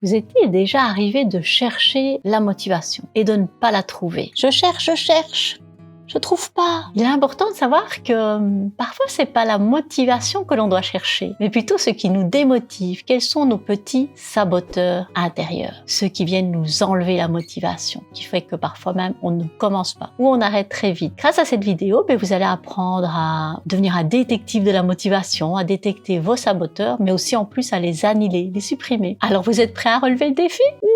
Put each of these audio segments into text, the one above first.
Vous est-il déjà arrivé de chercher la motivation et de ne pas la trouver? Je cherche, je trouve pas. Il est important de savoir que parfois c'est pas la motivation que l'on doit chercher, mais plutôt ce qui nous démotive. Quels sont nos petits saboteurs intérieurs? Ceux qui viennent nous enlever la motivation, qui fait que parfois même on ne commence pas ou on arrête très vite. Grâce à cette vidéo, vous allez apprendre à devenir un détective de la motivation, à détecter vos saboteurs, mais aussi en plus à les annihiler, les supprimer. Alors vous êtes prêts à relever le défi? Oui!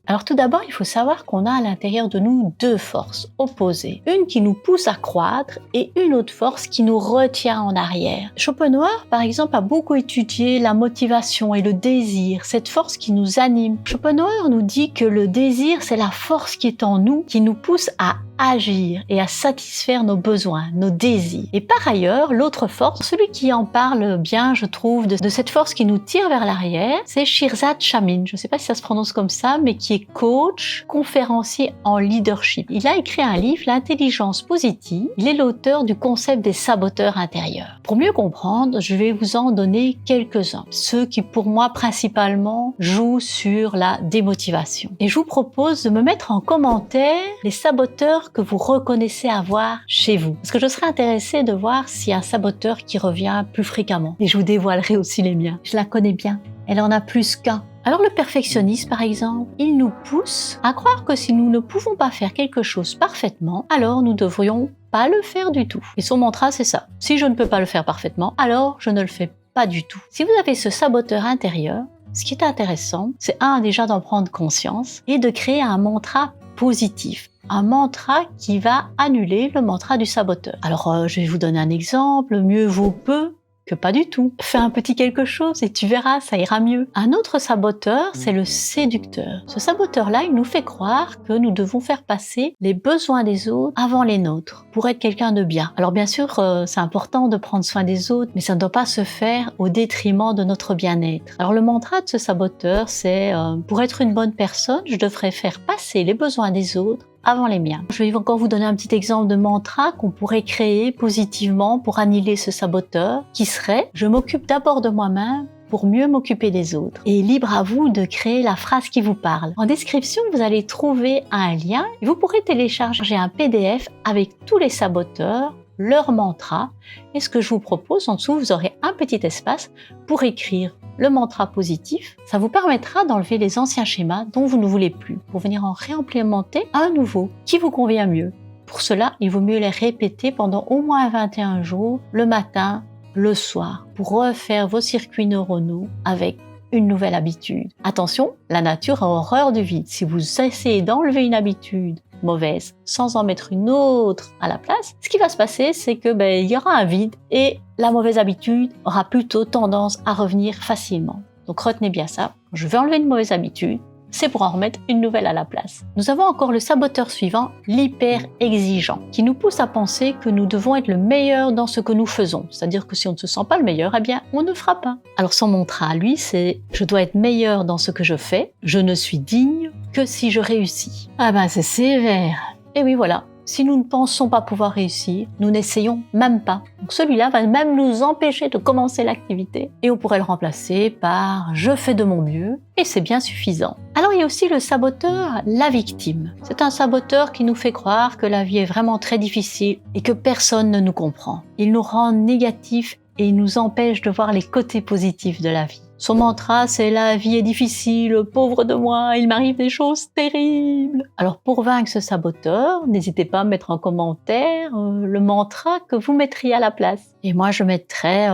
Alors tout d'abord, il faut savoir qu'on a à l'intérieur de nous deux forces opposées. Une qui nous pousse à croître et une autre force qui nous retient en arrière. Schopenhauer, par exemple, a beaucoup étudié la motivation et le désir, cette force qui nous anime. Schopenhauer nous dit que le désir, c'est la force qui est en nous, qui nous pousse à agir et à satisfaire nos besoins, nos désirs. Et par ailleurs, l'autre force, celui qui en parle bien, je trouve, de cette force qui nous tire vers l'arrière, c'est Shirzad Chamine. Je ne sais pas si ça se prononce comme ça, mais qui est coach, conférencier en leadership. Il a écrit un livre, L'intelligence positive. Il est l'auteur du concept des saboteurs intérieurs. Pour mieux comprendre, je vais vous en donner quelques-uns. Ceux qui, pour moi, principalement, jouent sur la démotivation. Et je vous propose de me mettre en commentaire les saboteurs que vous reconnaissez avoir chez vous. Parce que je serais intéressée de voir s'il y a un saboteur qui revient plus fréquemment. Et je vous dévoilerai aussi les miens. Je la connais bien. Elle en a plus qu'un. Alors le perfectionniste, par exemple, il nous pousse à croire que si nous ne pouvons pas faire quelque chose parfaitement, alors nous devrions pas le faire du tout. Et son mantra, c'est ça. Si je ne peux pas le faire parfaitement, alors je ne le fais pas du tout. Si vous avez ce saboteur intérieur, ce qui est intéressant, c'est déjà d'en prendre conscience et de créer un mantra positif. Un mantra qui va annuler le mantra du saboteur. Alors, je vais vous donner un exemple. Mieux vaut peu que pas du tout. Fais un petit quelque chose et tu verras, ça ira mieux. Un autre saboteur, c'est le séducteur. Ce saboteur-là, il nous fait croire que nous devons faire passer les besoins des autres avant les nôtres pour être quelqu'un de bien. Alors bien sûr, c'est important de prendre soin des autres, mais ça ne doit pas se faire au détriment de notre bien-être. Alors le mantra de ce saboteur, c'est pour être une bonne personne, je devrais faire passer les besoins des autres avant les miens. Je vais encore vous donner un petit exemple de mantra qu'on pourrait créer positivement pour annihiler ce saboteur, qui serait « Je m'occupe d'abord de moi-même pour mieux m'occuper des autres ». Et libre à vous de créer la phrase qui vous parle. En description, vous allez trouver un lien et vous pourrez télécharger un PDF avec tous les saboteurs, leur mantra, et ce que je vous propose, en dessous, vous aurez un petit espace pour écrire le mantra positif. Ça vous permettra d'enlever les anciens schémas dont vous ne voulez plus, pour venir en réimplémenter un nouveau qui vous convient mieux. Pour cela, il vaut mieux les répéter pendant au moins 21 jours, le matin, le soir, pour refaire vos circuits neuronaux avec une nouvelle habitude. Attention, la nature a horreur du vide. Si vous essayez d'enlever une habitude mauvaise sans en mettre une autre à la place, ce qui va se passer, c'est que il y aura un vide et la mauvaise habitude aura plutôt tendance à revenir facilement. Donc retenez bien ça. Quand je vais enlever une mauvaise habitude, c'est pour en remettre une nouvelle à la place. Nous avons encore le saboteur suivant, l'hyper-exigeant, qui nous pousse à penser que nous devons être le meilleur dans ce que nous faisons. C'est-à-dire que si on ne se sent pas le meilleur, on ne fera pas. Alors son mantra à lui, c'est « Je dois être meilleur dans ce que je fais, je ne suis digne que si je réussis ». C'est sévère. Et oui, voilà. Si nous ne pensons pas pouvoir réussir, nous n'essayons même pas. Donc celui-là va même nous empêcher de commencer l'activité. Et on pourrait le remplacer par « je fais de mon mieux » et c'est bien suffisant. Alors il y a aussi le saboteur, la victime. C'est un saboteur qui nous fait croire que la vie est vraiment très difficile et que personne ne nous comprend. Il nous rend négatifs et il nous empêche de voir les côtés positifs de la vie. Son mantra, c'est « la vie est difficile, pauvre de moi, il m'arrive des choses terribles ». Alors pour vaincre ce saboteur, n'hésitez pas à mettre en commentaire le mantra que vous mettriez à la place. Et moi je mettrais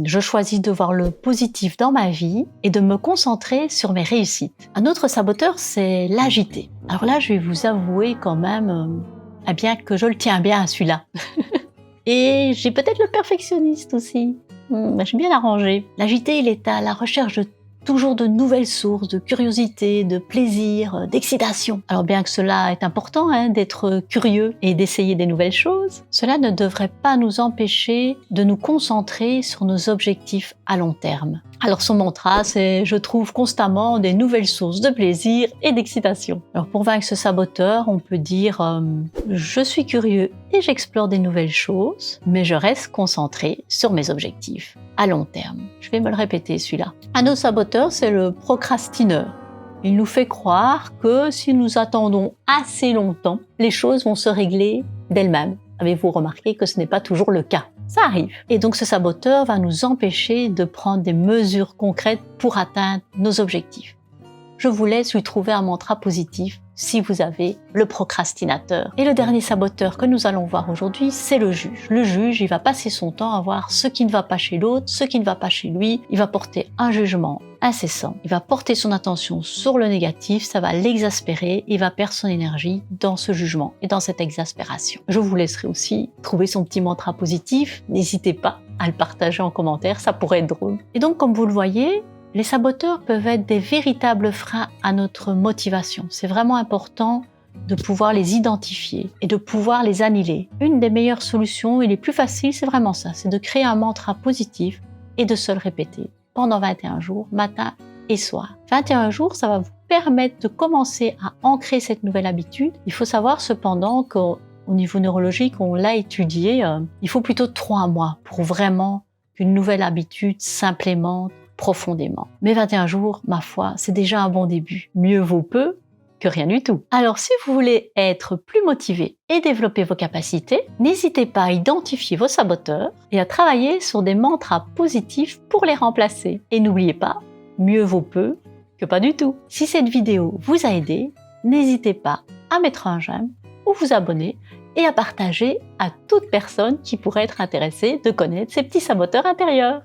je choisis de voir le positif dans ma vie et de me concentrer sur mes réussites. Un autre saboteur, c'est l'agité. Alors là, je vais vous avouer quand même que je le tiens bien à celui-là. Et j'ai peut-être le perfectionniste aussi. J'ai bien arrangé. L'agité, il est à la recherche de toujours de nouvelles sources, de curiosité, de plaisir, d'excitation. Alors bien que cela est important, d'être curieux et d'essayer des nouvelles choses, cela ne devrait pas nous empêcher de nous concentrer sur nos objectifs à long terme. Alors son mantra, c'est « Je trouve constamment des nouvelles sources de plaisir et d'excitation ». Alors pour vaincre ce saboteur, on peut dire « Je suis curieux et j'explore des nouvelles choses, mais je reste concentrée sur mes objectifs à long terme. Je vais me le répéter celui-là. Un autre saboteur, c'est le procrastineur. Il nous fait croire que si nous attendons assez longtemps, les choses vont se régler d'elles-mêmes. Avez-vous remarqué que ce n'est pas toujours le cas? Ça arrive. Et donc ce saboteur va nous empêcher de prendre des mesures concrètes pour atteindre nos objectifs. Je vous laisse lui trouver un mantra positif si vous avez le procrastinateur. Et le dernier saboteur que nous allons voir aujourd'hui, c'est le juge. Le juge, il va passer son temps à voir ce qui ne va pas chez l'autre, ce qui ne va pas chez lui. Il va porter un jugement incessant. Il va porter son attention sur le négatif, ça va l'exaspérer, il va perdre son énergie dans ce jugement et dans cette exaspération. Je vous laisserai aussi trouver son petit mantra positif. N'hésitez pas à le partager en commentaire, ça pourrait être drôle. Et donc, comme vous le voyez, les saboteurs peuvent être des véritables freins à notre motivation. C'est vraiment important de pouvoir les identifier et de pouvoir les annihiler. Une des meilleures solutions et les plus faciles, c'est vraiment ça, c'est de créer un mantra positif et de se le répéter pendant 21 jours, matin et soir. 21 jours, ça va vous permettre de commencer à ancrer cette nouvelle habitude. Il faut savoir cependant qu'au niveau neurologique, on l'a étudié, il faut plutôt 3 mois pour vraiment qu'une nouvelle habitude s'implémente profondément. Mais 21 jours, ma foi, c'est déjà un bon début. Mieux vaut peu que rien du tout. Alors si vous voulez être plus motivé et développer vos capacités, n'hésitez pas à identifier vos saboteurs et à travailler sur des mantras positifs pour les remplacer. Et n'oubliez pas, mieux vaut peu que pas du tout. Si cette vidéo vous a aidé, n'hésitez pas à mettre un j'aime ou vous abonner et à partager à toute personne qui pourrait être intéressée de connaître ces petits saboteurs intérieurs.